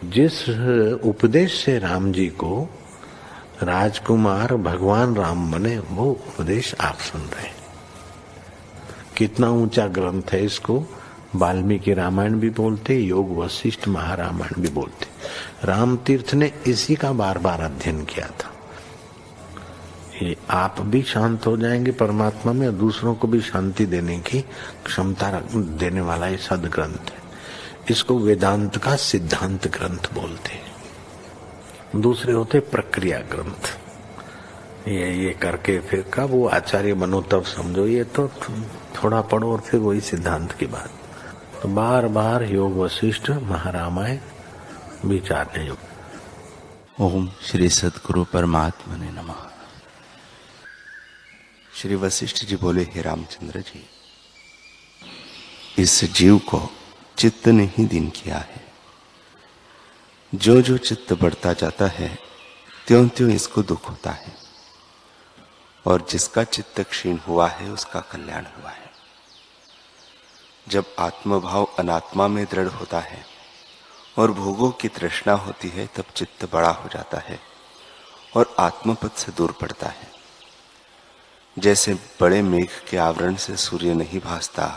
जिस उपदेश से राम जी को राजकुमार भगवान राम बने, वो उपदेश आप सुन रहे हैं। कितना ऊंचा ग्रंथ है। इसको वाल्मीकि रामायण भी बोलते, योग वशिष्ठ महारामायण भी बोलते। राम तीर्थ ने इसी का बार बार अध्ययन किया था। ये आप भी शांत हो जाएंगे परमात्मा में, और दूसरों को भी शांति देने की क्षमता देने वाला ये सदग्रंथ है। इसको वेदांत का सिद्धांत ग्रंथ बोलते हैं। दूसरे होते प्रक्रिया ग्रंथ। ये करके फिर कब वो आचार्य बनो तब समझो। ये तो थोड़ा पढ़ो और फिर वही सिद्धांत की बात। तो बार बार योग वशिष्ठ महारामायण विचारने योग। ओम श्री सद्गुरु परमात्मा ने नमः। श्री वशिष्ठ जी बोले, हे रामचंद्र जी, इस जीव को चित्त ने ही दीन किया है। जो जो चित्त बढ़ता जाता है त्यों त्यों इसको दुख होता है, और जिसका चित्त क्षीण हुआ है उसका कल्याण हुआ है। जब आत्मभाव अनात्मा में दृढ़ होता है और भोगों की तृष्णा होती है, तब चित्त बड़ा हो जाता है और आत्मपद से दूर पड़ता है। जैसे बड़े मेघ के आवरण से सूर्य नहीं भासता,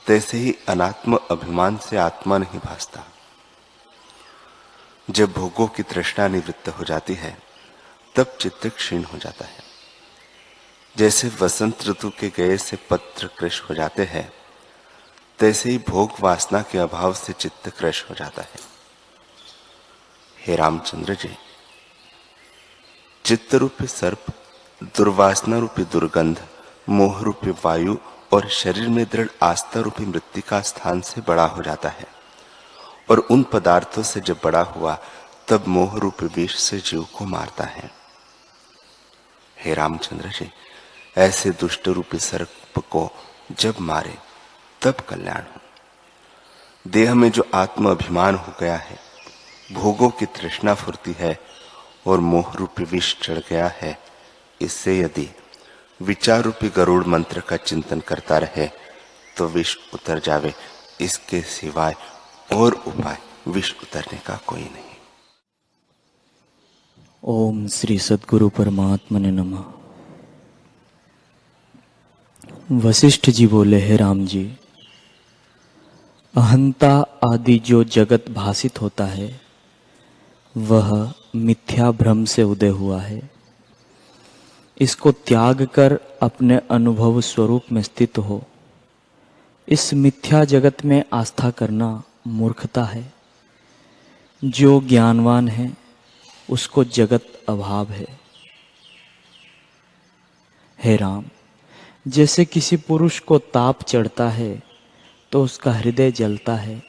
तैसे ही अनात्म अभिमान से आत्मा नहीं भासता। जब भोगों की तृष्णा निवृत्त हो जाती है, तब चित्त क्षीण हो जाता है। जैसे वसंत ऋतु के गए से पत्र कृश हो जाते हैं, तैसे ही भोग वासना के अभाव से चित्त कृश हो जाता है। हे रामचंद्र जी, चित्त रूपी सर्प, दुर्वासना रूपी दुर्गंध, मोह रूपी वायु और शरीर में दृढ़ आस्था रूपी मृत्तिका स्थान से बड़ा हो जाता है, और उन पदार्थों से जब बड़ा हुआ तब मोह रूपी विष से जीव को मारता है। हे रामचंद्र जी, ऐसे दुष्ट रूपी सर्प को जब मारे तब कल्याण हो। देह में जो आत्म अभिमान हो गया है, भोगों की तृष्णा फुरती है और मोह रूपी विष चढ़ गया है, इससे यदि विचार रूपी गरुड़ मंत्र का चिंतन करता रहे तो विष उतर जावे। इसके सिवाय और उपाय विष उतरने का कोई नहीं। ओम श्री सद्गुरु परमात्मा ने नमः। वशिष्ठ जी बोले, हे राम जी, अहंता आदि जो जगत भासित होता है वह मिथ्या भ्रम से उदय हुआ है। इसको त्याग कर अपने अनुभव स्वरूप में स्थित हो। इस मिथ्या जगत में आस्था करना मूर्खता है। जो ज्ञानवान है उसको जगत अभाव है। हे राम, जैसे किसी पुरुष को ताप चढ़ता है तो उसका हृदय जलता है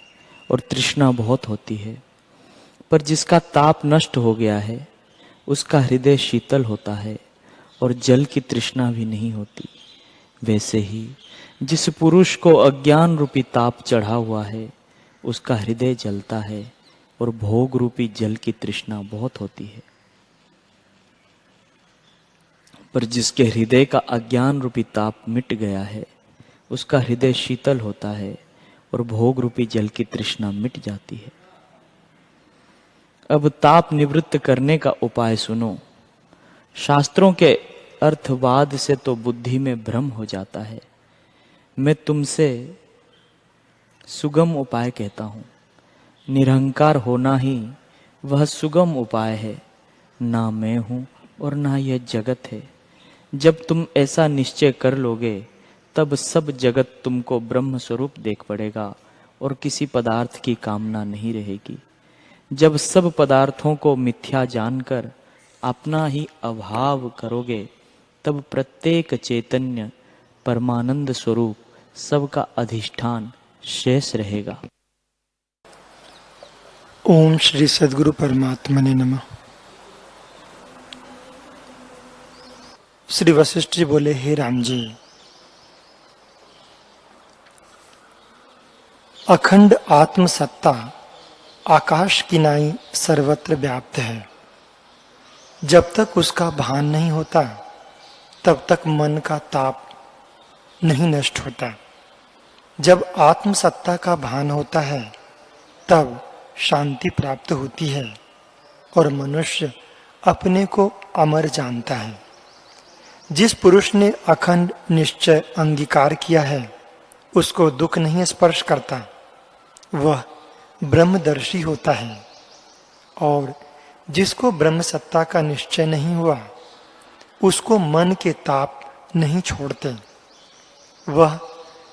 और तृष्णा बहुत होती है, पर जिसका ताप नष्ट हो गया है उसका हृदय शीतल होता है और जल की तृष्णा भी नहीं होती। वैसे ही जिस पुरुष को अज्ञान रूपी ताप चढ़ा हुआ है उसका हृदय जलता है और भोग रूपी जल की तृष्णा बहुत होती है, पर जिसके हृदय का अज्ञान रूपी ताप मिट गया है उसका हृदय शीतल होता है और भोग रूपी जल की तृष्णा मिट जाती है। अब ताप निवृत्त करने का उपाय सुनो। शास्त्रों के अर्थवाद से तो बुद्धि में भ्रम हो जाता है। मैं तुमसे सुगम उपाय कहता हूं। निरहंकार होना ही वह सुगम उपाय है। ना मैं हूं और ना यह जगत है। जब तुम ऐसा निश्चय कर लोगे तब सब जगत तुमको ब्रह्म स्वरूप देख पड़ेगा और किसी पदार्थ की कामना नहीं रहेगी। जब सब पदार्थों को मिथ्या जानकर अपना ही अभाव करोगे तब प्रत्येक चैतन्य परमानंद स्वरूप सबका अधिष्ठान शेष रहेगा। ओम श्री सद्गुरु परमात्मा ने नमः। श्री वशिष्ठ जी बोले, हे राम जी, अखंड आत्मसत्ता आकाश की नाई सर्वत्र व्याप्त है। जब तक उसका भान नहीं होता तब तक मन का ताप नहीं नष्ट होता। जब आत्मसत्ता का भान होता है तब शांति प्राप्त होती है और मनुष्य अपने को अमर जानता है। जिस पुरुष ने अखंड निश्चय अंगीकार किया है उसको दुख नहीं स्पर्श करता, वह ब्रह्मदर्शी होता है। और जिसको ब्रह्म सत्ता का निश्चय नहीं हुआ उसको मन के ताप नहीं छोड़ते। वह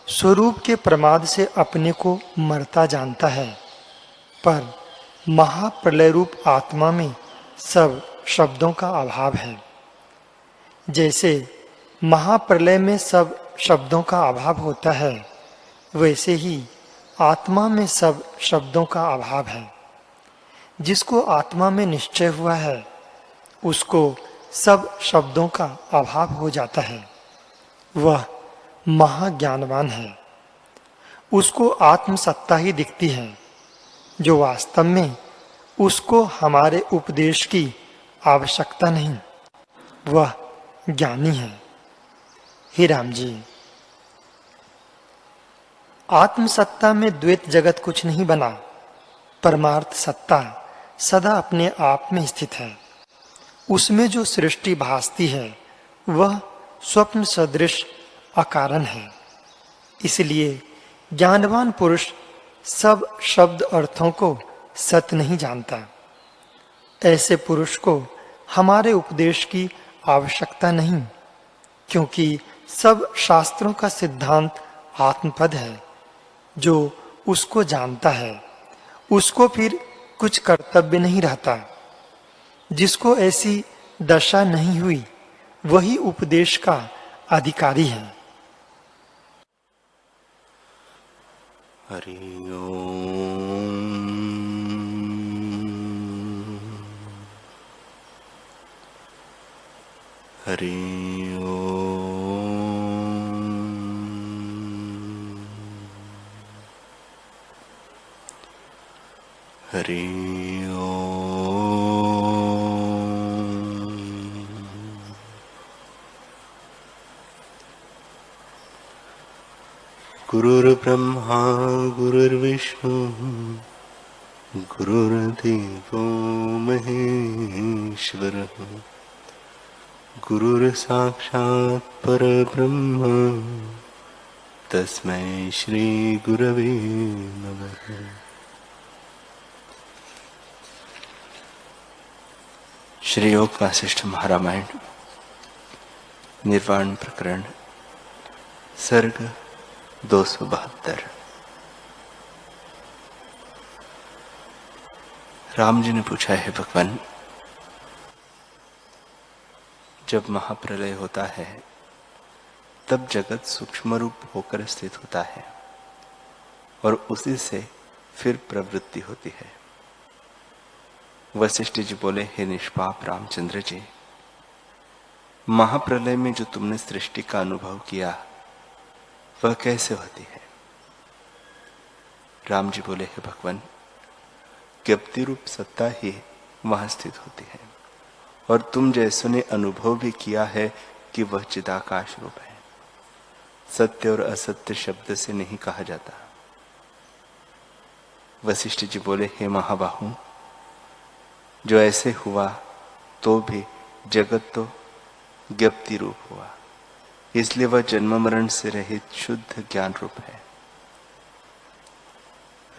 स्वरूप के प्रमाद से अपने को मरता जानता है, पर महाप्रलय रूप आत्मा में सब शब्दों का अभाव है। जैसे महाप्रलय में सब शब्दों का अभाव होता है, वैसे ही आत्मा में सब शब्दों का अभाव है। जिसको आत्मा में निश्चय हुआ है उसको सब शब्दों का अभाव हो जाता है। वह महाज्ञानवान है। उसको आत्म सत्ता ही दिखती है, जो वास्तव में उसको हमारे उपदेश की आवश्यकता नहीं। वह ज्ञानी है। हे राम जी, आत्म सत्ता में द्वैत जगत कुछ नहीं बना। परमार्थ सत्ता सदा अपने आप में स्थित है। उसमें जो सृष्टि भासती है वह स्वप्न सदृश अकारण है। इसलिए ज्ञानवान पुरुष सब शब्द अर्थों को सत्य नहीं जानता। ऐसे पुरुष को हमारे उपदेश की आवश्यकता नहीं, क्योंकि सब शास्त्रों का सिद्धांत आत्मपद है। जो उसको जानता है उसको फिर कुछ कर्तव्य नहीं रहता। जिसको ऐसी दशा नहीं हुई वही उपदेश का अधिकारी है। हरि ओम। हरि ओम। हरि गुरुर्ब्रह्मा गुरुर्विष्णु गुरुर्देवो महेश्वरः गुरुर्साक्षात् परब्रह्म तस्मै श्री गुरवे नमः। श्री योग वासिष्ठ महारामायण निर्वाण प्रकरण सर्ग 272। राम जी ने पूछा है, भगवान, जब महाप्रलय होता है तब जगत सूक्ष्म रूप होकर स्थित होता है और उसी से फिर प्रवृत्ति होती है। वशिष्ठ जी बोले, हे निष्पाप रामचंद्र जी, महाप्रलय में जो तुमने सृष्टि का अनुभव किया वह कैसे होती है? राम जी बोले, हे भगवान, ज्ञप्ति रूप सत्ता ही वहां स्थित होती है और तुम जैसों ने अनुभव भी किया है कि वह चिदाकाश रूप है। सत्य और असत्य शब्द से नहीं कहा जाता। वशिष्ठ जी बोले, हे महाबाहु, जो ऐसे हुआ तो भी जगत तो ज्ञप्ति रूप हुआ, इसलिए वह जन्म मरण से रहित शुद्ध ज्ञान रूप है।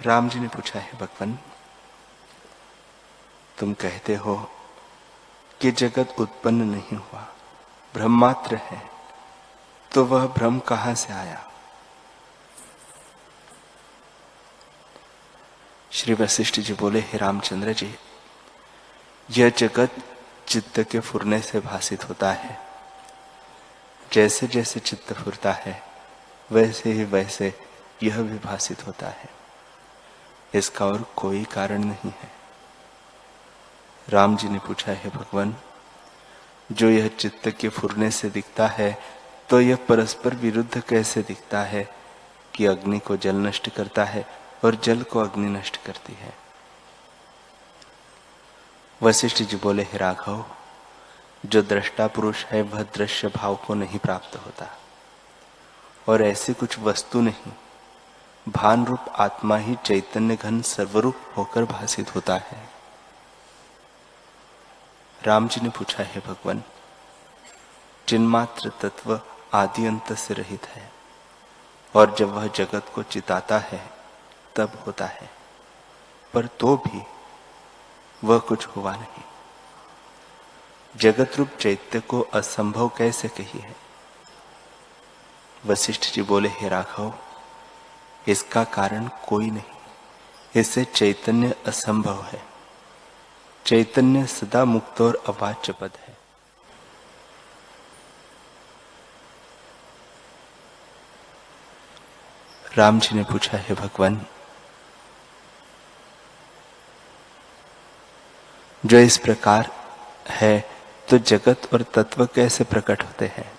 राम जी ने पूछा है, भगवान, तुम कहते हो कि जगत उत्पन्न नहीं हुआ, भ्रम मात्र है, तो वह भ्रम कहां से आया? श्री वशिष्ठ जी बोले, हे रामचंद्र जी, यह जगत चित्त के फुरने से भासित होता है। जैसे जैसे चित्त फुरता है वैसे ही वैसे यह भी भासित होता है। इसका और कोई कारण नहीं है। राम जी ने पूछा है, भगवान, जो यह चित्त के फुरने से दिखता है तो यह परस्पर विरुद्ध कैसे दिखता है कि अग्नि को जल नष्ट करता है और जल को अग्नि नष्ट करती है? वशिष्ठ जी बोले, हे राघव, जो दृष्टा पुरुष है वह दृश्य भाव को नहीं प्राप्त होता और ऐसी कुछ वस्तु नहीं भान रूप आत्मा ही चैतन्य घन सर्वरूप होकर भासित होता है। राम जी ने पूछा, है भगवान, चिन्मात्र तत्व आदि अंत से रहित है और जब वह जगत को चिताता है तब होता है, पर तो भी वह कुछ हुआ नहीं। जगत रूप चैत्य को असंभव कैसे कही है? वशिष्ठ जी बोले, हे राघव, इसका कारण कोई नहीं, इससे चैतन्य असंभव है। चैतन्य सदा मुक्त और अवाच्य पद है। राम जी ने पूछा, हे भगवान, जो इस प्रकार है तो जगत और तत्व कैसे प्रकट होते हैं?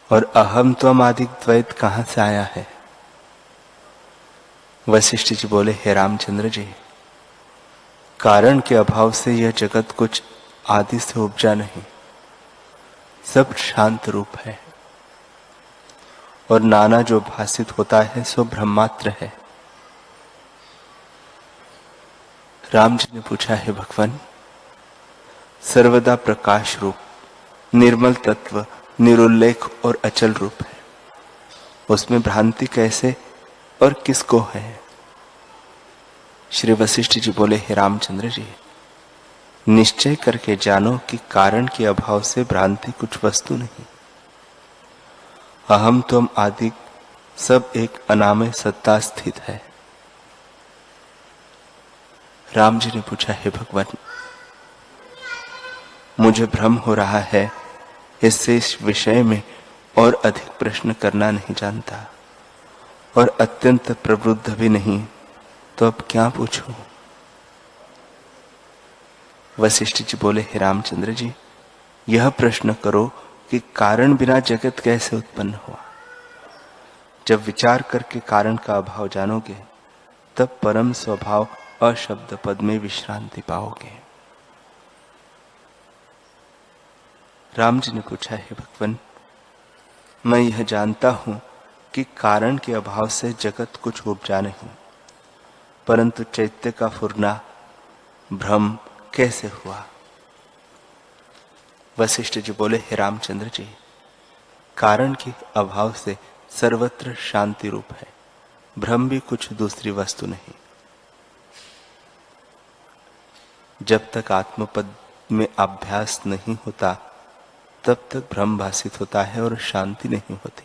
और अहम त्वम आदि द्वैत कहां से आया है? वशिष्ठ जी बोले, हे रामचंद्र जी, कारण के अभाव से यह जगत कुछ आदि से उपजा नहीं, सब शांत रूप है और नाना जो भासित होता है सो ब्रह्मात्र है। राम जी ने पूछा, है भगवान, सर्वदा प्रकाश रूप, निर्मल तत्व, निरुल्लेख और अचल रूप है, उसमें भ्रांति कैसे और किसको है? श्री वशिष्ठ जी बोले, हे रामचंद्र जी, निश्चय करके जानो कि कारण के अभाव से भ्रांति कुछ वस्तु नहीं। अहम त्वम आदि सब एक अनामय सत्ता स्थित है। राम जी ने पूछा, हे भगवान, मुझे भ्रम हो रहा है, इससे इस विषय में और अधिक प्रश्न करना नहीं जानता और अत्यंत प्रवृत्त भी नहीं, तो अब क्या पूछूं? वशिष्ठ जी बोले, हे रामचंद्र जी, यह प्रश्न करो कि कारण बिना जगत कैसे उत्पन्न हुआ। जब विचार करके कारण का अभाव जानोगे तब परम स्वभाव अशब्द पद में विश्रांति पाओगे। राम जी ने पूछा, हे भगवान, मैं यह जानता हूं कि कारण के अभाव से जगत कुछ उपजा नहीं, परंतु चैत्य का फुरना, भ्रम कैसे हुआ? वशिष्ठ जी बोले, हे रामचंद्र जी, कारण के अभाव से सर्वत्र शांति रूप है, भ्रम भी कुछ दूसरी वस्तु नहीं। जब तक आत्मपद में अभ्यास नहीं होता तब तक भ्रम भासित होता है और शांति नहीं होती,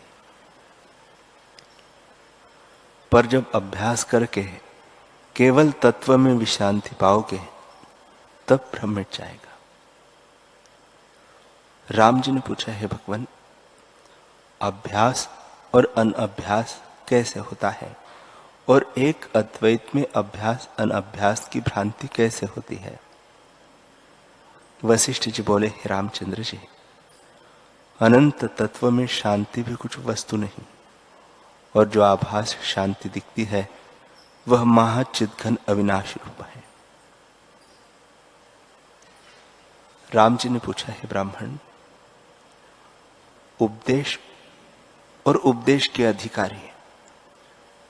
पर जब अभ्यास करके केवल तत्व में विश्रांति पाओगे तब भ्रम मिट जाएगा। राम जी ने पूछा, हे भगवान, अभ्यास और अनअभ्यास कैसे होता है और एक अद्वैत में अभ्यास अनअभ्यास की भ्रांति कैसे होती है? वशिष्ठ जी बोले, हे रामचंद्र जी, अनंत तत्व में शांति भी कुछ वस्तु नहीं और जो आभास शांति दिखती है वह महाचिद्घन अविनाशी रूप है। राम जी ने पूछा, हे ब्राह्मण, उपदेश और उपदेश के अधिकारी,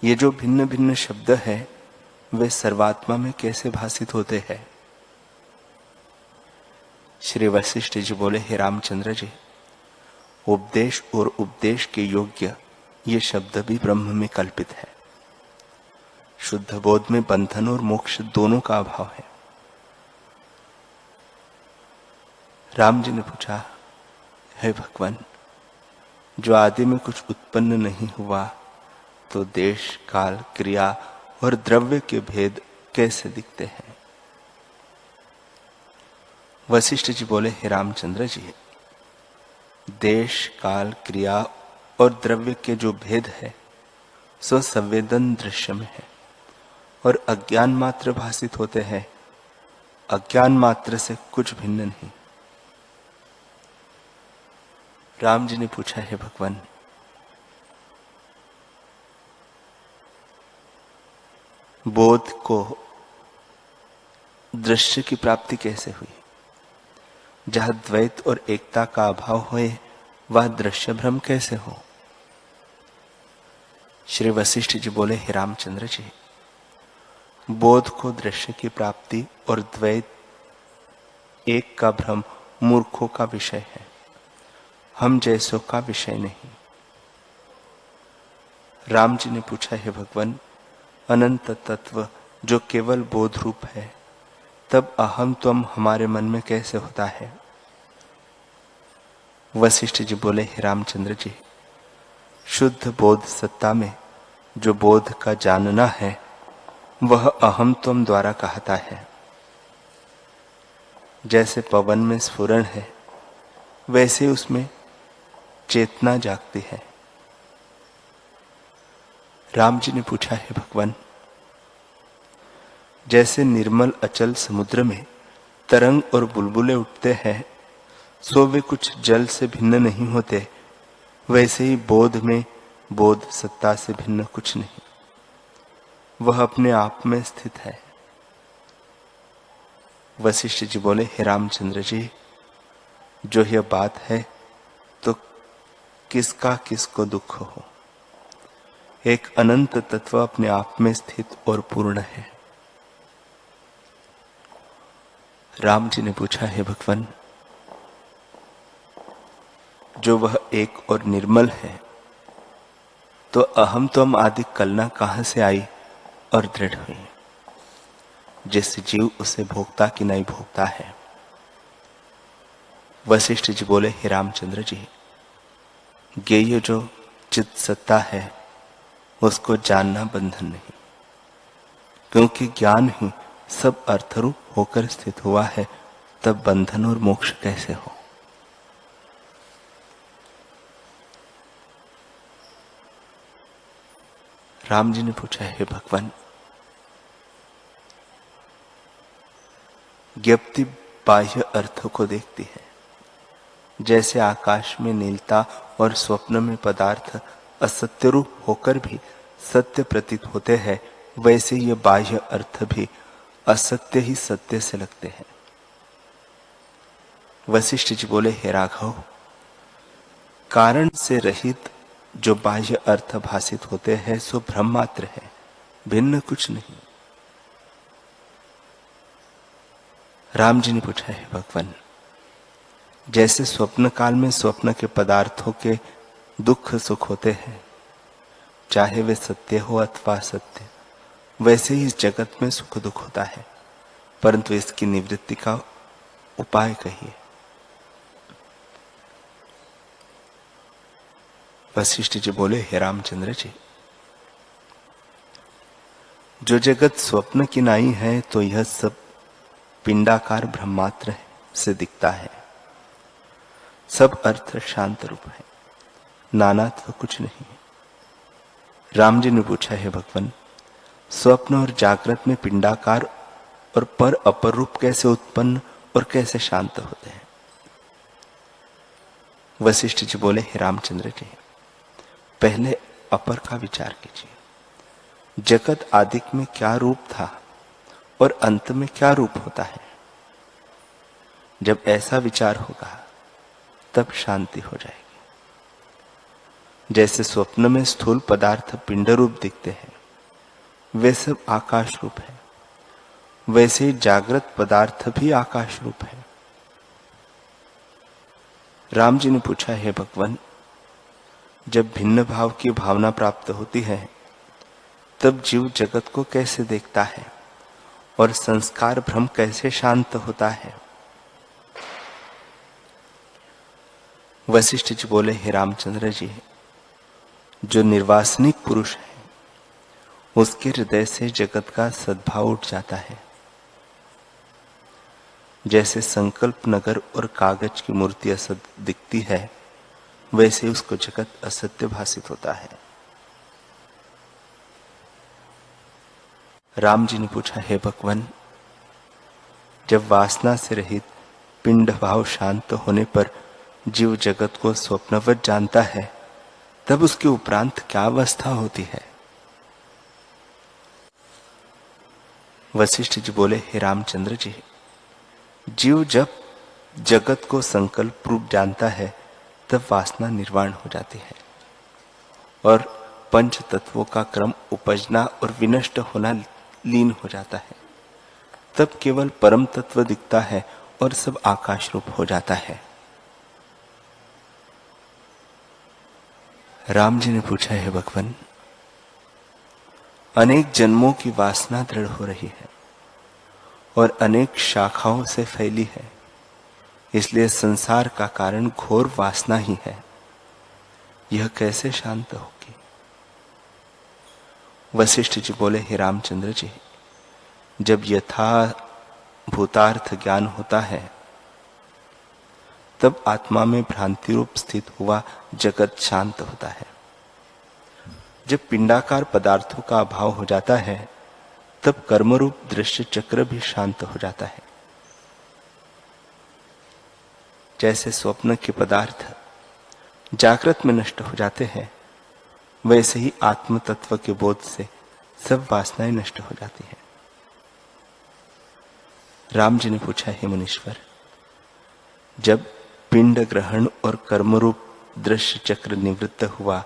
ये जो भिन्न भिन्न शब्द है वे सर्वात्मा में कैसे भासित होते हैं? श्री वशिष्ठ जी बोले, हे रामचंद्र जी, उपदेश और उपदेश के योग्य ये शब्द भी ब्रह्म में कल्पित है। शुद्ध बोध में बंधन और मोक्ष दोनों का अभाव है। राम जी ने पूछा, हे भगवान, जो आदि में कुछ उत्पन्न नहीं हुआ तो देश, काल, क्रिया और द्रव्य के भेद कैसे दिखते हैं? वशिष्ठ जी बोले, हे रामचंद्र जी, देश, काल, क्रिया और द्रव्य के जो भेद है सो संवेदन दृश्य में है और अज्ञान मात्र भासित होते हैं, अज्ञान मात्र से कुछ भिन्न नहीं। राम जी ने पूछा, हे भगवान, बोध को दृश्य की प्राप्ति कैसे हुई? जहां द्वैत और एकता का अभाव होए वह दृश्य भ्रम कैसे हो? श्री वशिष्ठ जी बोले, हे रामचंद्र जी, बोध को दृश्य की प्राप्ति और द्वैत एक का भ्रम मूर्खों का विषय है, हम जैसों का विषय नहीं। राम जी ने पूछा, हे भगवान, अनंत तत्व जो केवल बोध रूप है, तब अहम त्वम हमारे मन में कैसे होता है? वशिष्ठ जी बोले, हे रामचंद्र जी, शुद्ध बोध सत्ता में जो बोध का जानना है वह अहम त्वम द्वारा कहता है। जैसे पवन में स्फुरण है वैसे उसमें चेतना जागती है। राम जी ने पूछा, हे भगवान, जैसे निर्मल अचल समुद्र में तरंग और बुलबुले उठते हैं सो वे कुछ जल से भिन्न नहीं होते, वैसे ही बोध में बोध सत्ता से भिन्न कुछ नहीं, वह अपने आप में स्थित है। वशिष्ठ जी बोले, हे रामचंद्र जी, जो यह बात है तो किसका किसको दुख हो? एक अनंत तत्व अपने आप में स्थित और पूर्ण है। राम जी ने पूछा, हे भगवान, जो वह एक और निर्मल है तो अहम त्वम आदि कलना कहां से आई और दृढ़ हुई? जिस जीव उसे भोगता कि नहीं भोगता है। वशिष्ठ जी बोले, हे रामचंद्र जी, ज्ञेय जो चित सत्ता है उसको जानना बंधन नहीं, क्योंकि ज्ञान ही सब अर्थरूप होकर स्थित हुआ है, तब बंधन और मोक्ष कैसे हो? राम जी ने पूछा, हे भगवान, ज्ञप्ति बाह्य अर्थों को देखती है। जैसे आकाश में नीलता और स्वप्न में पदार्थ असत्य रूप होकर भी सत्य प्रतीत होते हैं, वैसे ये बाह्य अर्थ भी असत्य ही सत्य से लगते हैं। वशिष्ठ जी बोले, हे राघव, कारण से रहित जो बाह्य अर्थ भासित होते हैं सो भ्रम मात्र है, भिन्न कुछ नहीं। राम जी ने पूछा, है भगवान, जैसे स्वप्न काल में स्वप्न के पदार्थों के दुख सुख होते हैं, चाहे वे सत्य हो अथवा असत्य, वैसे ही इस जगत में सुख दुख होता है, परंतु इसकी निवृत्ति का उपाय कहिए। वशिष्ठ जी बोले, हे रामचंद्र जी, जो जगत स्वप्न की नाई है तो यह सब पिंडाकार ब्रह्मात्र से दिखता है। सब अर्थ शांत रूप है, नानात्व कुछ नहीं। राम जी ने पूछा, है भगवान, स्वप्न और जागृत में पिंडाकार और पर अपर रूप कैसे उत्पन्न और कैसे शांत होते हैं? वशिष्ठ जी बोले, हे रामचंद्र जी, पहले अपर का विचार कीजिए। जगत आदिक में क्या रूप था और अंत में क्या रूप होता है? जब ऐसा विचार होगा तब शांति हो जाएगी। जैसे स्वप्न में स्थूल पदार्थ पिंड रूप दिखते हैं, वे सब आकाश रूप है, वैसे जागृत पदार्थ भी आकाश रूप है। राम जी ने पूछा, है भगवान, जब भिन्न भाव की भावना प्राप्त होती है तब जीव जगत को कैसे देखता है और संस्कार भ्रम कैसे शांत होता है? वशिष्ठ जी बोले, हे रामचंद्र जी, जो निर्वासनिक पुरुष है उसके हृदय से जगत का सद्भाव उठ जाता है। जैसे संकल्प नगर और कागज की मूर्ति असत्य दिखती है, वैसे उसको जगत असत्य भासित होता है। राम जी ने पूछा, हे भगवान, जब वासना से रहित पिंड भाव शांत होने पर जीव जगत को स्वप्नवत जानता है, तब उसके उपरांत क्या अवस्था होती है? वशिष्ठ जी बोले, हे रामचंद्र जी, जीव जब जगत को संकल्प रूप जानता है तब वासना निर्वाण हो जाती है और पंच तत्वों का क्रम उपजना और विनष्ट होना लीन हो जाता है, तब केवल परम तत्व दिखता है और सब आकाश रूप हो जाता है। राम जी ने पूछा, है भगवान, अनेक जन्मों की वासना दृढ़ हो रही है और अनेक शाखाओं से फैली है, इसलिए संसार का कारण घोर वासना ही है। यह कैसे शांत होगी? वशिष्ठ जी बोले, हे रामचंद्र जी, जब यथा भूतार्थ ज्ञान होता है तब आत्मा में भ्रांति रूप स्थित हुआ जगत शांत होता है। जब पिंडाकार पदार्थों का अभाव हो जाता है तब कर्मरूप दृश्य चक्र भी शांत हो जाता है। जैसे स्वप्न के पदार्थ जागृत में नष्ट हो जाते हैं, वैसे ही आत्म तत्व के बोध से सब वासनाएं नष्ट हो जाती हैं। राम जी ने पूछा, हे मुनीश्वर, जब पिंड ग्रहण और कर्मरूप दृश्य चक्र निवृत्त हुआ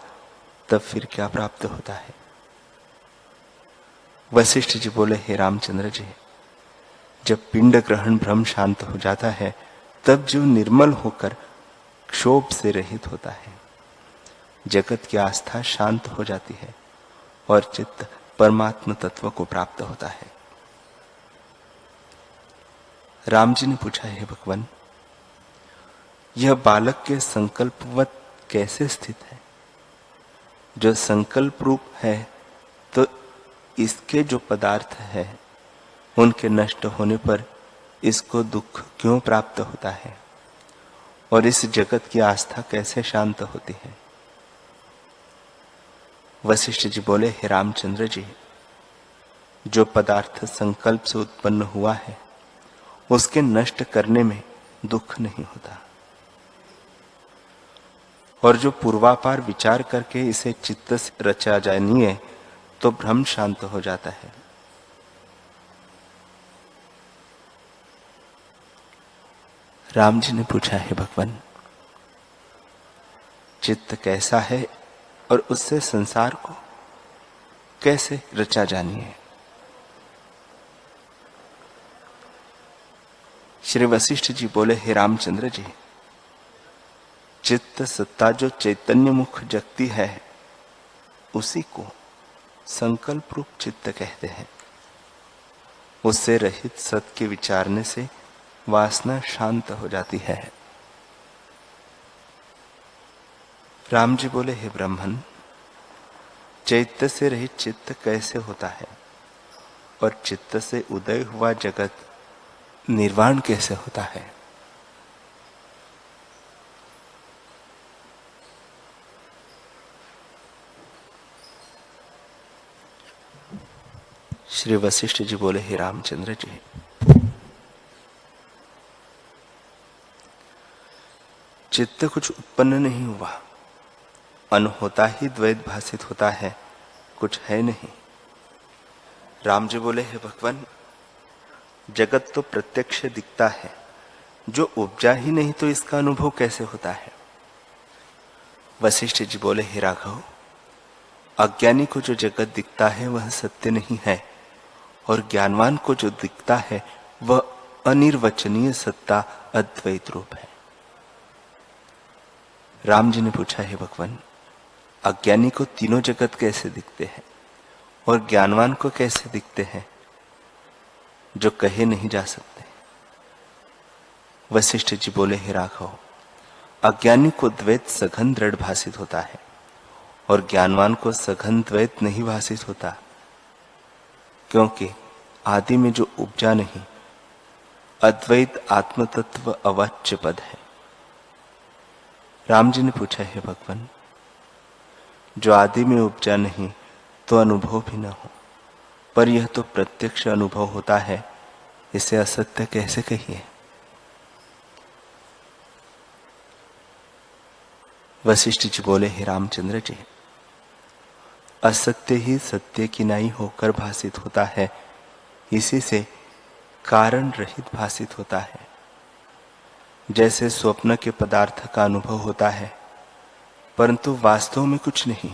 तब फिर क्या प्राप्त होता है? वशिष्ठ जी बोले, हे रामचंद्र जी, जब पिंड ग्रहण भ्रम शांत हो जाता है तब जीव निर्मल होकर क्षोभ से रहित होता है, जगत की आस्था शांत हो जाती है और चित्त परमात्म तत्व को प्राप्त होता है। राम जी ने पूछा, हे भगवान, यह बालक के संकल्पवत कैसे स्थित है? जो संकल्प रूप है तो इसके जो पदार्थ है उनके नष्ट होने पर इसको दुख क्यों प्राप्त होता है और इस जगत की आस्था कैसे शांत होती है? वशिष्ठ जी बोले, हे रामचंद्र जी, जो पदार्थ संकल्प से उत्पन्न हुआ है उसके नष्ट करने में दुख नहीं होता, और जो पूर्वापार विचार करके इसे चित्त से रचा जानिए तो भ्रम शांत हो जाता है। राम जी ने पूछा, है भगवान, चित्त कैसा है और उससे संसार को कैसे रचा जानिए? श्री वशिष्ठ जी बोले, हे रामचंद्र जी, चित्त सत्ता जो चैतन्य मुख जगती है उसी को संकल्प रूप चित्त कहते हैं। उससे रहित सत के विचारने से वासना शांत हो जाती है। राम जी बोले, हे ब्राह्मण, चैत्य से रहित चित्त कैसे होता है और चित्त से उदय हुआ जगत निर्वाण कैसे होता है? श्री वशिष्ठ जी बोले, हे रामचंद्र जी, चित्त कुछ उत्पन्न नहीं हुआ, अन होता ही द्वैत भासित होता है, कुछ है नहीं। राम जी बोले, हे भगवान, जगत तो प्रत्यक्ष दिखता है, जो उपजा ही नहीं तो इसका अनुभव कैसे होता है? वशिष्ठ जी बोले, हे राघव, अज्ञानी को जो जगत दिखता है वह सत्य नहीं है, और ज्ञानवान को जो दिखता है वह अनिर्वचनीय सत्ता अद्वैत रूप है। राम जी ने पूछा, हे भगवान, अज्ञानी को तीनों जगत कैसे दिखते हैं और ज्ञानवान को कैसे दिखते हैं, जो कहे नहीं जा सकते? वशिष्ठ जी बोले, हे राघव, अज्ञानी को द्वैत सघन दृढ़ भासित होता है और ज्ञानवान को सघन द्वैत नहीं भासित होता, क्योंकि आदि में जो उपजा नहीं, अद्वैत आत्म तत्व अवाच्य पद है। राम जी ने पूछा, हे भगवान, जो आदि में उपजा नहीं तो अनुभव भी न हो, पर यह तो प्रत्यक्ष अनुभव होता है, इसे असत्य कैसे कहिए? वशिष्ठ जी बोले, हे रामचंद्र जी, असत्य ही सत्य की नाई होकर भासित होता है, इसी से कारण रहित भासित होता है। जैसे स्वप्न के पदार्थ का अनुभव होता है परंतु वास्तव में कुछ नहीं,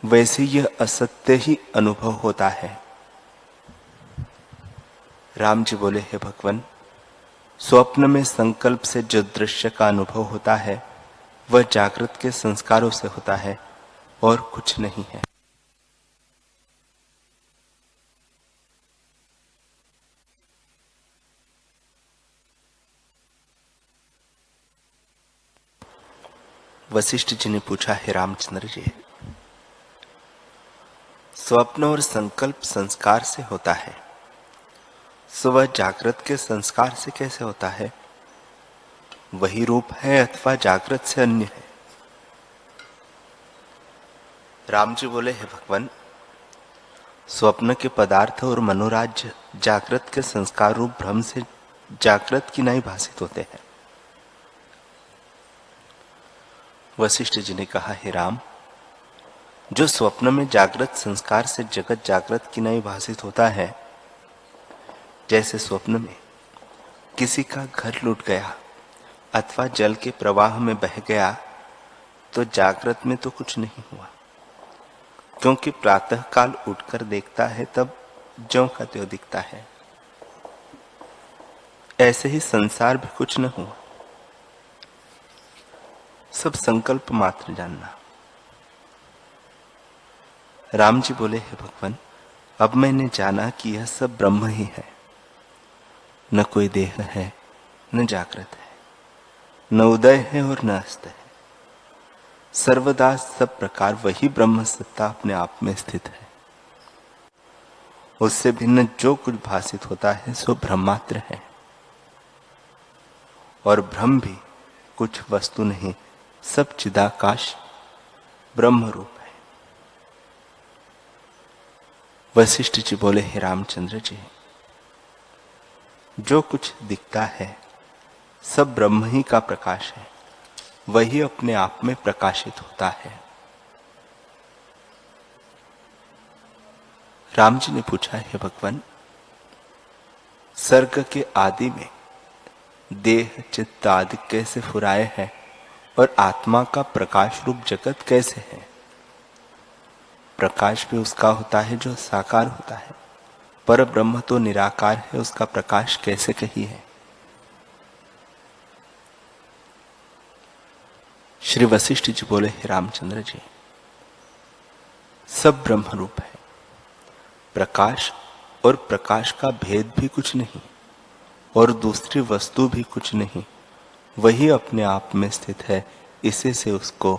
वैसे यह असत्य ही अनुभव होता है। राम जी बोले, हे भगवान, स्वप्न में संकल्प से जो दृश्य का अनुभव होता है वह जागृत के संस्कारों से होता है और कुछ नहीं है। वशिष्ठ जी ने पूछा, हे रामचंद्र जी, स्वप्न और संकल्प संस्कार से होता है, सो वह जागृत के संस्कार से कैसे होता है? वही रूप है अथवा जागृत से अन्य है? राम जी बोले, हे भगवान, स्वप्न के पदार्थ और मनोराज्य जागृत के संस्कार रूप भ्रम से जागृत की नहीं भाषित होते हैं। वशिष्ठ जी ने कहा, हे राम, जो स्वप्न में जागृत संस्कार से जगत जागृत की नहीं भाषित होता है, जैसे स्वप्न में किसी का घर लूट गया अथवा जल के प्रवाह में बह गया, तो जागृत में तो कुछ नहीं हुआ, क्योंकि प्रातः काल उठकर देखता है तब ज्यों का त्यों दिखता है। ऐसे ही संसार भी कुछ न हुआ, सब संकल्प मात्र जानना। राम जी बोले, हे भगवान, अब मैंने जाना कि यह सब ब्रह्म ही है, न कोई देह है, न जागृत है, न उदय है और न अस्त है। सर्वदा सब प्रकार वही ब्रह्म सत्ता अपने आप में स्थित है। उससे भिन्न जो कुछ भाषित होता है सो ब्रह्मात्र है, और ब्रह्म भी कुछ वस्तु नहीं, सब चिदाकाश ब्रह्म रूप है। वशिष्ठ जी बोले, हे रामचंद्र जी, जो कुछ दिखता है सब ब्रह्म ही का प्रकाश है, वही अपने आप में प्रकाशित होता है। राम जी ने पूछा, हे भगवान, सर्ग के आदि में देह चित्त आदि कैसे फुराए हैं और आत्मा का प्रकाश रूप जगत कैसे है? प्रकाश भी उसका होता है जो साकार होता है, पर ब्रह्म तो निराकार है, उसका प्रकाश कैसे कही है? श्री वशिष्ठ जी बोले, हे रामचंद्र जी, सब ब्रह्म रूप है, प्रकाश और प्रकाश का भेद भी कुछ नहीं और दूसरी वस्तु भी कुछ नहीं, वही अपने आप में स्थित है, इसी से उसको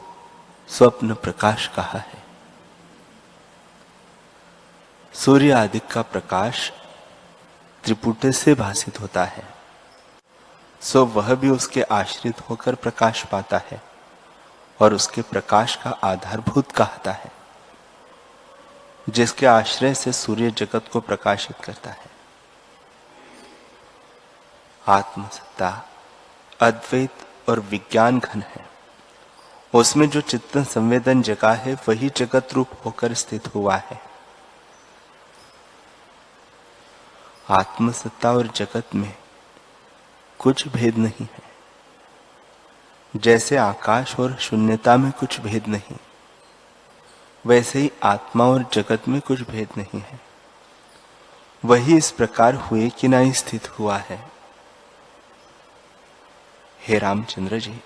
स्वप्न प्रकाश कहा है। सूर्य आदि का प्रकाश त्रिपुट से भासित होता है, सो वह भी उसके आश्रित होकर प्रकाश पाता है और उसके प्रकाश का आधारभूत कहता है, जिसके आश्रय से सूर्य जगत को प्रकाशित करता है। आत्मसत्ता अद्वैत और विज्ञान घन है, उसमें जो चित्तन संवेदन जगा है वही जगत रूप होकर स्थित हुआ है। आत्मसत्ता और जगत में कुछ भेद नहीं है, जैसे आकाश और शून्यता में कुछ भेद नहीं, वैसे ही आत्मा और जगत में कुछ भेद नहीं है। वही इस प्रकार हुए कि ना स्थित हुआ है। हे रामचंद्र जी,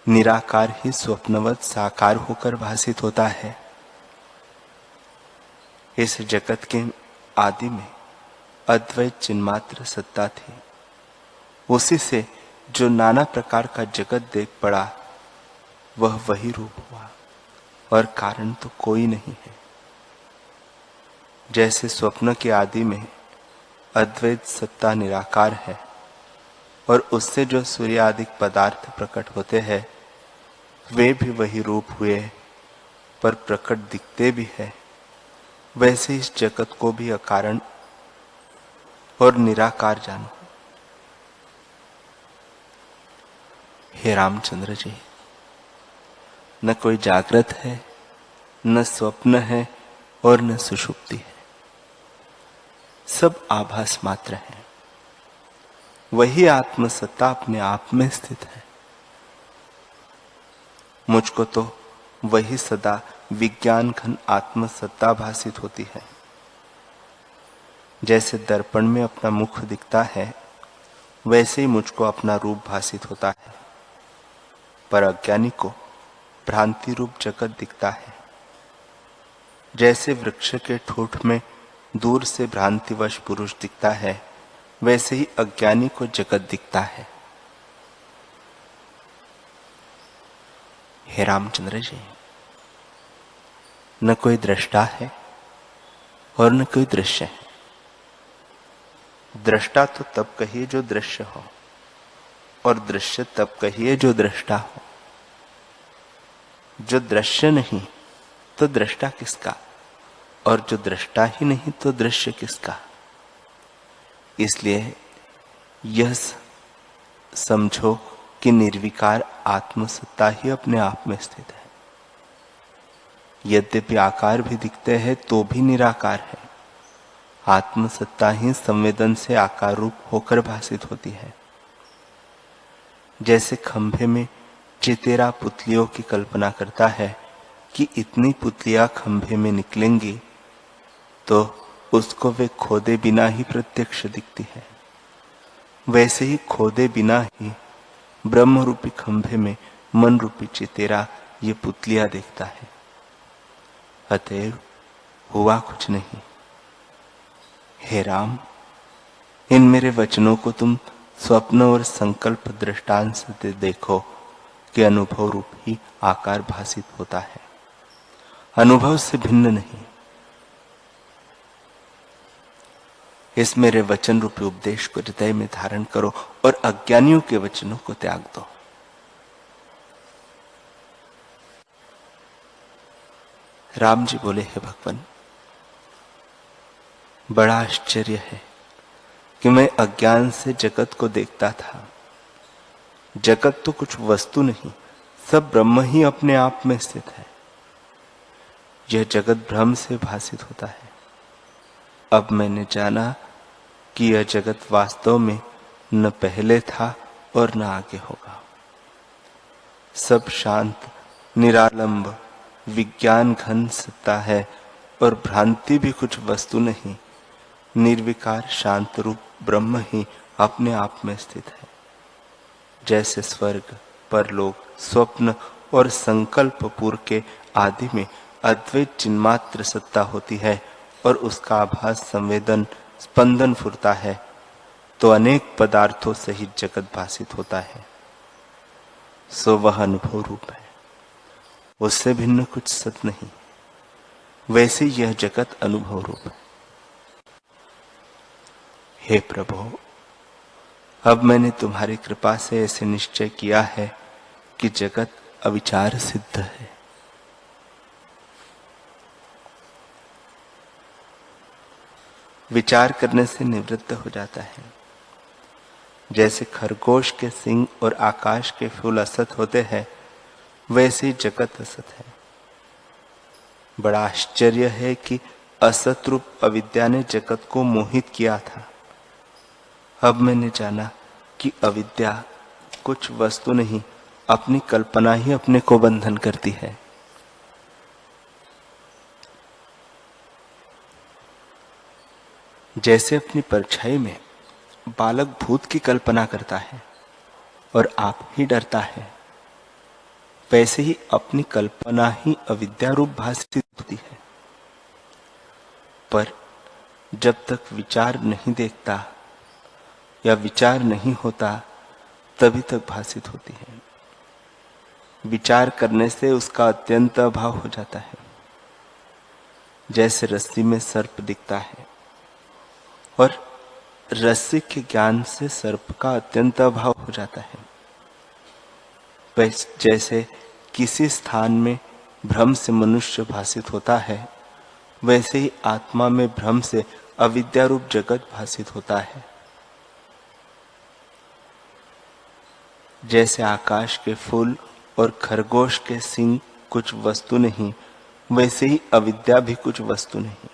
निराकार ही स्वप्नवत साकार होकर भासित होता है। इस जगत के आदि में अद्वैत चिन्मात्र सत्ता थी, उसी से जो नाना प्रकार का जगत देख पड़ा वह वही रूप हुआ और कारण तो कोई नहीं है। जैसे स्वप्न के आदि में अद्वैत सत्ता निराकार है और उससे जो सूर्य आदि पदार्थ प्रकट होते हैं वे भी वही रूप हुए पर प्रकट दिखते भी है, वैसे इस जगत को भी अकारण और निराकार जानो। हे रामचंद्र जी, न कोई जागृत है, न स्वप्न है और न सुषुप्ति है, सब आभास मात्र है। वही आत्मसत्ता अपने आप में स्थित है। मुझको तो वही सदा विज्ञान घन आत्मसत्ता भासित होती है। जैसे दर्पण में अपना मुख दिखता है, वैसे ही मुझको अपना रूप भासित होता है, पर अज्ञानी को भ्रांति रूप जगत दिखता है। जैसे वृक्ष के ठूंठ में दूर से भ्रांतिवश पुरुष दिखता है, वैसे ही अज्ञानी को जगत दिखता है। हे रामचंद्र जी, न कोई दृष्टा है और न कोई दृश्य है। दृष्टा तो तब कहिए जो दृश्य हो, और दृश्य तब कहिए जो दृष्टा हो। जो दृश्य नहीं तो दृष्टा किसका, और जो दृष्टा ही नहीं तो दृश्य किसका। इसलिए यह समझो कि निर्विकार आत्मसत्ता ही अपने आप में स्थित है। यद्यपि आकार भी दिखते हैं तो भी निराकार है। आत्मसत्ता ही संवेदन से आकार रूप होकर भासित होती है। जैसे खंभे में चितेरा पुतलियों की कल्पना करता है कि इतनी पुतलियां खंभे में निकलेंगी, तो उसको वे खोदे बिना ही प्रत्यक्ष दिखती है। वैसे ही खोदे बिना ही ब्रह्म रूपी खंभे में मन रूपी चितेरा ये पुतलियां देखता है। अतएव हुआ कुछ नहीं। हे राम, इन मेरे वचनों को तुम स्वप्न और संकल्प दृष्टांत से देखो कि अनुभव रूप ही आकार भासित होता है, अनुभव से भिन्न नहीं। इस मेरे वचन रूपी उपदेश को हृदय में धारण करो और अज्ञानियों के वचनों को त्याग दो। राम जी बोले, हे भगवान, बड़ा आश्चर्य है कि मैं अज्ञान से जगत को देखता था। जगत तो कुछ वस्तु नहीं, सब ब्रह्म ही अपने आप में स्थित है। यह जगत भ्रम से भासित होता है। अब मैंने जाना कि यह जगत वास्तव में न पहले था और न आगे होगा। सब शांत निरालंब विज्ञान घन सत्ता है, और भ्रांति भी कुछ वस्तु नहीं, निर्विकार शांत रूप ब्रह्म ही अपने आप में स्थित है। जैसे स्वर्ग, परलोक, स्वप्न और संकल्पपुर के आदि में अद्वैत चिन्मात्र सत्ता होती है और उसका आभास संवेदन स्पंदन फुरता है, तो अनेक पदार्थों सहित जगत भासित होता है। सो वह अनुभव रूप है, उससे भिन्न कुछ सत नहीं। वैसे यह जगत अनुभव रूप है। हे प्रभु, अब मैंने तुम्हारी कृपा से ऐसे निश्चय किया है कि जगत अविचार सिद्ध है। विचार करने से निवृत्त हो जाता है। जैसे खरगोश के सिंग और आकाश के फूल असत होते हैं, वैसे ही जगत असत है। बड़ा आश्चर्य है कि असत रूप अविद्या ने जगत को मोहित किया था। अब मैंने जाना कि अविद्या कुछ वस्तु नहीं, अपनी कल्पना ही अपने को बंधन करती है। जैसे अपनी परछाई में बालक भूत की कल्पना करता है और आप ही डरता है, वैसे ही अपनी कल्पना ही अविद्या रूप भासित होती है। पर जब तक विचार नहीं देखता या विचार नहीं होता, तभी तक भासित होती है। विचार करने से उसका अत्यंत अभाव हो जाता है। जैसे रस्सी में सर्प दिखता है और रस्सी के ज्ञान से सर्प का अत्यंत अभाव हो जाता है। जैसे किसी स्थान में भ्रम से मनुष्य भासित होता है, वैसे ही आत्मा में भ्रम से अविद्या रूप जगत भासित होता है। जैसे आकाश के फूल और खरगोश के सींग कुछ वस्तु नहीं, वैसे ही अविद्या भी कुछ वस्तु नहीं।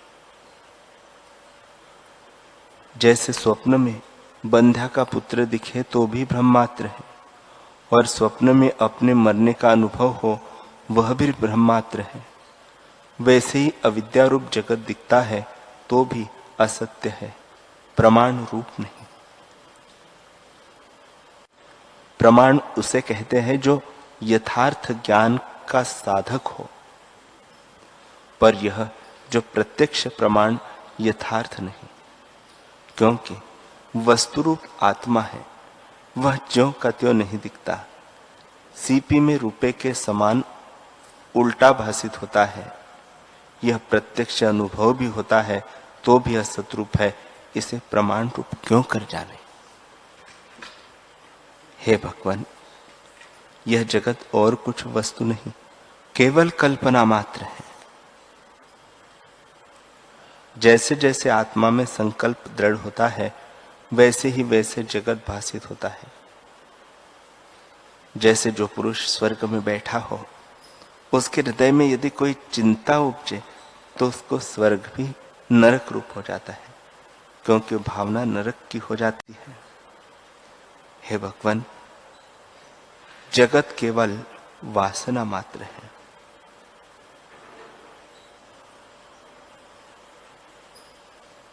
जैसे स्वप्न में बंध्या का पुत्र दिखे तो भी भ्रम मात्र है, और स्वप्न में अपने मरने का अनुभव हो वह भी ब्रह्म मात्र है। वैसे ही अविद्या रूप जगत दिखता है तो भी असत्य है, प्रमाण रूप नहीं। प्रमाण उसे कहते हैं जो यथार्थ ज्ञान का साधक हो, पर यह जो प्रत्यक्ष प्रमाण यथार्थ नहीं, क्योंकि वस्तुरूप आत्मा है, वह ज्यों का त्यों नहीं दिखता। सीपी में रुपए के समान उल्टा भासित होता है। यह प्रत्यक्ष अनुभव भी होता है तो भी असत रूप है, इसे प्रमाण रूप क्यों कर जाने। हे भगवान, यह जगत और कुछ वस्तु नहीं, केवल कल्पना मात्र है। जैसे जैसे आत्मा में संकल्प दृढ़ होता है, वैसे ही वैसे जगत भासित होता है। जैसे जो पुरुष स्वर्ग में बैठा हो, उसके हृदय में यदि कोई चिंता उपजे तो उसको स्वर्ग भी नरक रूप हो जाता है, क्योंकि भावना नरक की हो जाती है। हे भगवान, जगत केवल वासना मात्र है।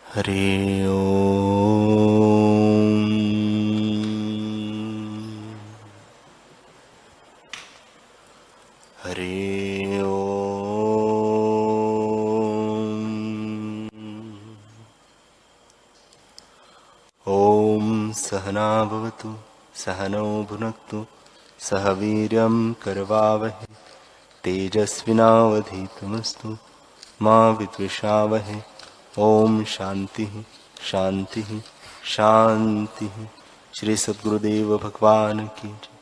हरि ओम। हरि ओम। सहना भवतु, सहनौ भुनक्तु, सह वीर्यं करवावहै, तेजस्विनावधीतमस्तु मा विद्विषावहै। ओम शांति शांति शांति। श्री सद्गुरुदेव भगवान की जय।